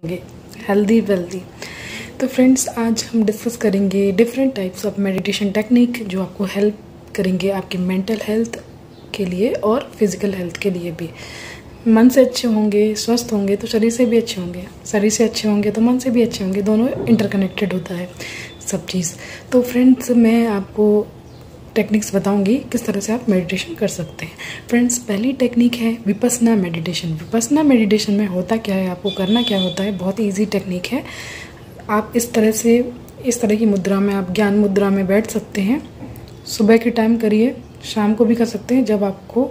होंगे healthy wealthy. तो friends, आज हम डिस्कस करेंगे different types of meditation technique जो आपको हेल्प करेंगे आपकी मेंटल हेल्थ के लिए और फिजिकल हेल्थ के लिए भी। मन से अच्छे होंगे, स्वस्थ होंगे तो शरीर से भी अच्छे होंगे, शरीर से अच्छे होंगे तो मन से भी अच्छे होंगे, दोनों इंटरकनेक्टेड होता है सब चीज़। तो फ्रेंड्स, मैं आपको टेक्निक्स बताऊंगी किस तरह से आप मेडिटेशन कर सकते हैं। फ्रेंड्स, पहली टेक्निक है विपस्सना मेडिटेशन। विपस्सना मेडिटेशन में होता क्या है, आपको करना क्या होता है, बहुत ही ईजी टेक्निक है। आप इस तरह की मुद्रा में, आप ज्ञान मुद्रा में बैठ सकते हैं। सुबह के टाइम करिए, शाम को भी कर सकते हैं, जब आपको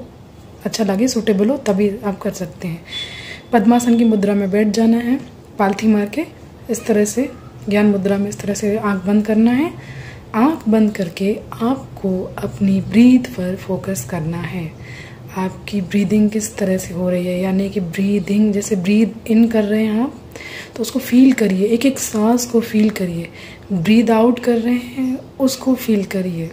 अच्छा लगे, सूटेबल हो तभी आप कर सकते हैं। पद्मासन की मुद्रा में बैठ जाना है, पालथी मार के इस तरह से ज्ञान मुद्रा में इस तरह से आँख बंद करना है। आँख बंद करके आपको अपनी ब्रीथ पर फोकस करना है। आपकी ब्रीदिंग किस तरह से हो रही है, यानी कि ब्रीदिंग जैसे ब्रीद इन कर रहे हैं आप तो उसको फील करिए, एक एक सांस को फील करिए। ब्रीद आउट कर रहे हैं उसको फील करिए।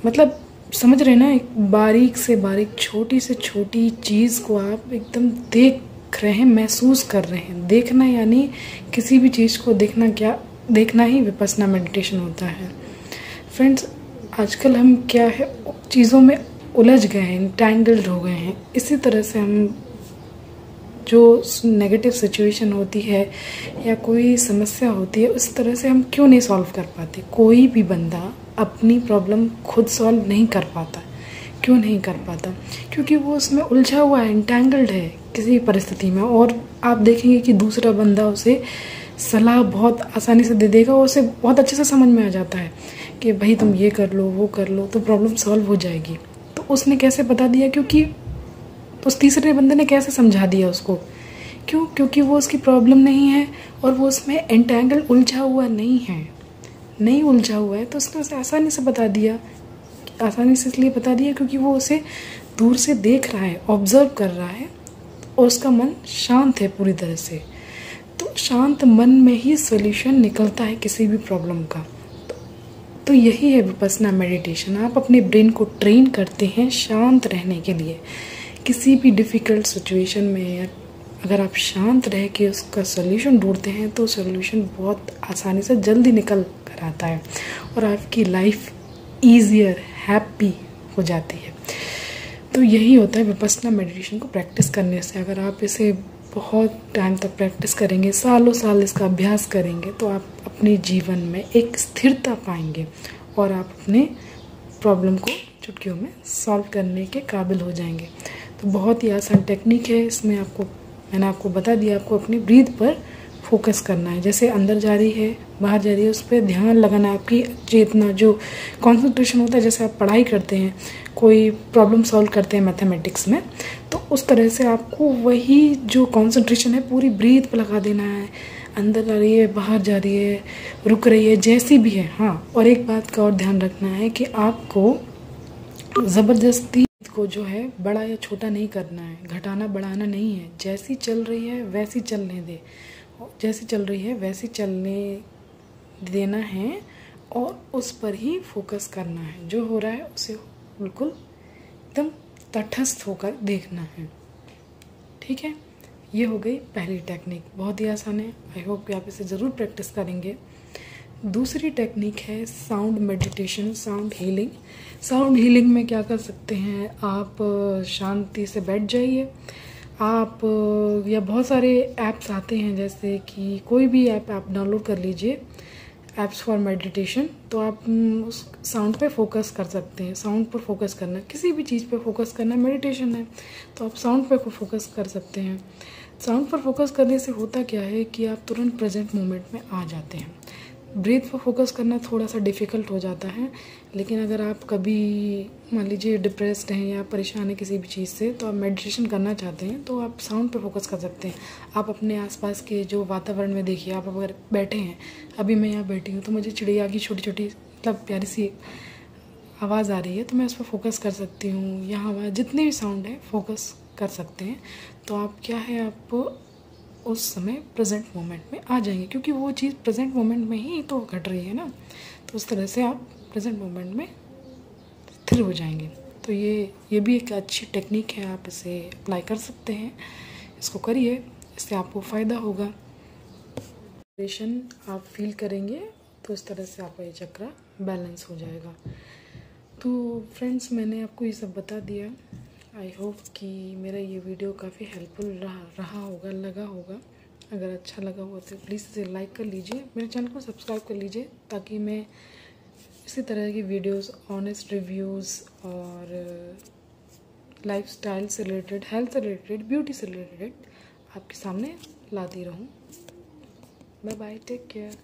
मतलब समझ रहे हैं ना, एक बारीक से बारीक, छोटी से छोटी चीज़ को आप एकदम देख रहे हैं, महसूस कर रहे हैं। देखना यानी किसी भी चीज़ को देखना ही विपस्सना मेडिटेशन होता है। फ्रेंड्स, आजकल हम क्या है, चीज़ों में उलझ गए हैं, इंटैंगल्ड हो गए हैं। इसी तरह से हम जो नेगेटिव सिचुएशन होती है या कोई समस्या होती है, उस तरह से हम क्यों नहीं सॉल्व कर पाते। कोई भी बंदा अपनी प्रॉब्लम खुद सॉल्व नहीं कर पाता। क्यों नहीं कर पाता? क्योंकि वो उसमें उलझा हुआ है, इंटैंगल्ड है किसी परिस्थिति में। और आप देखेंगे कि दूसरा बंदा उसे सलाह बहुत आसानी से दे देगा और उसे बहुत अच्छे से समझ में आ जाता है कि भाई तुम ये कर लो, वो कर लो, तो प्रॉब्लम सॉल्व हो जाएगी। तो उसने कैसे बता दिया? क्योंकि उस तीसरे बंदे ने कैसे समझा दिया उसको? क्योंकि वो उसकी प्रॉब्लम नहीं है और वो उसमें एंटैंगल उलझा हुआ नहीं उलझा हुआ है, तो उसने उसे आसानी से बता दिया। आसानी से इसलिए बता दिया क्योंकि वो उसे दूर से देख रहा है, ऑब्जर्व कर रहा है और उसका मन शांत है पूरी तरह से। तो शांत मन में ही सॉल्यूशन निकलता है किसी भी प्रॉब्लम का। तो यही है विपस्सना मेडिटेशन। आप अपने ब्रेन को ट्रेन करते हैं शांत रहने के लिए। किसी भी डिफ़िकल्ट सिचुएशन में अगर आप शांत रह के उसका सॉल्यूशन ढूंढते हैं तो सॉल्यूशन बहुत आसानी से जल्दी निकल कर आता है और आपकी लाइफ ईजियर, हैप्पी हो जाती है। तो यही होता है विपस्सना मेडिटेशन को प्रैक्टिस करने से। अगर आप इसे बहुत टाइम तक प्रैक्टिस करेंगे, सालों साल इसका अभ्यास करेंगे, तो आप अपने जीवन में एक स्थिरता पाएंगे और आप अपने प्रॉब्लम को चुटकियों में सॉल्व करने के काबिल हो जाएंगे। तो बहुत ही आसान टेक्निक है। इसमें मैंने आपको बता दिया, आपको अपनी ब्रीथ पर फोकस करना है। जैसे अंदर जा रही है, बाहर जा रही है, उस पर ध्यान लगाना है। आपकी चेतना, जो कंसंट्रेशन होता है, जैसे आप पढ़ाई करते हैं, कोई प्रॉब्लम सॉल्व करते हैं मैथमेटिक्स में, तो उस तरह से आपको वही जो कंसंट्रेशन है पूरी ब्रीथ पर लगा देना है। अंदर जा रही है, बाहर जा रही है, रुक रही है, जैसी भी है। हाँ, और एक बात का और ध्यान रखना है कि आपको ज़बरदस्ती को जो है बड़ा या छोटा नहीं करना है, घटाना बढ़ाना नहीं है। जैसी चल रही है वैसी चलने दे, जैसी चल रही है वैसी चलने देना है और उस पर ही फोकस करना है। जो हो रहा है उसे बिल्कुल एकदम तटस्थ होकर देखना है। ठीक है, ये हो गई पहली टेक्निक, बहुत ही आसान है। आई होप कि आप इसे ज़रूर प्रैक्टिस करेंगे। दूसरी टेक्निक है sound meditation, sound healing. Sound healing में क्या कर सकते हैं, आप शांति से बैठ जाइए। आप या बहुत सारे ऐप्स आते हैं, जैसे कि कोई भी ऐप आप डाउनलोड कर लीजिए, ऐप्स फॉर मेडिटेशन। तो आप उस साउंड पे फोकस कर सकते हैं। साउंड पर फोकस करना, किसी भी चीज़ पे फोकस करना मेडिटेशन है, तो आप साउंड पे फोकस कर सकते हैं। साउंड पर फोकस करने से होता क्या है कि आप तुरंत प्रेजेंट मोमेंट में आ जाते हैं। ब्रीथ पर फोकस करना थोड़ा सा डिफ़िकल्ट हो जाता है, लेकिन अगर आप कभी मान लीजिए डिप्रेस्ड हैं या परेशान हैं किसी भी चीज़ से, तो आप मेडिटेशन करना चाहते हैं तो आप साउंड पर फोकस कर सकते हैं। आप अपने आसपास के जो वातावरण में देखिए, आप अगर बैठे हैं, अभी मैं यहाँ बैठी हूँ तो मुझे चिड़िया की छोटी छोटी मतलब प्यारी सी आवाज़ आ रही है, तो मैं उस पर फोकस कर सकती हूँ। यहाँ जितने भी साउंड है फोकस कर सकते हैं। तो आप क्या है, आप उस समय प्रेजेंट मोमेंट में आ जाएंगे, क्योंकि वो चीज़ प्रेजेंट मोमेंट में ही तो घट रही है ना। तो उस तरह से आप प्रेजेंट मोमेंट में स्थिर हो जाएंगे। तो ये भी एक अच्छी टेक्निक है, आप इसे अप्लाई कर सकते हैं। इसको करिए, इससे आपको फ़ायदा होगा। आप फील करेंगे तो इस तरह से आपका ये चक्रा बैलेंस हो जाएगा। तो फ्रेंड्स, मैंने आपको ये सब बता दिया। आई होप कि मेरा ये वीडियो काफ़ी हेल्पफुल लगा होगा। अगर अच्छा लगा हो तो प्लीज़ इसे लाइक कर लीजिए, मेरे चैनल को सब्सक्राइब कर लीजिए, ताकि मैं इसी तरह की वीडियोस, ऑनेस्ट रिव्यूज़ और लाइफस्टाइल से रिलेटेड, हेल्थ से रिलेटेड, ब्यूटी से रिलेटेड आपके सामने लाती रहूँ। Bye bye, take care.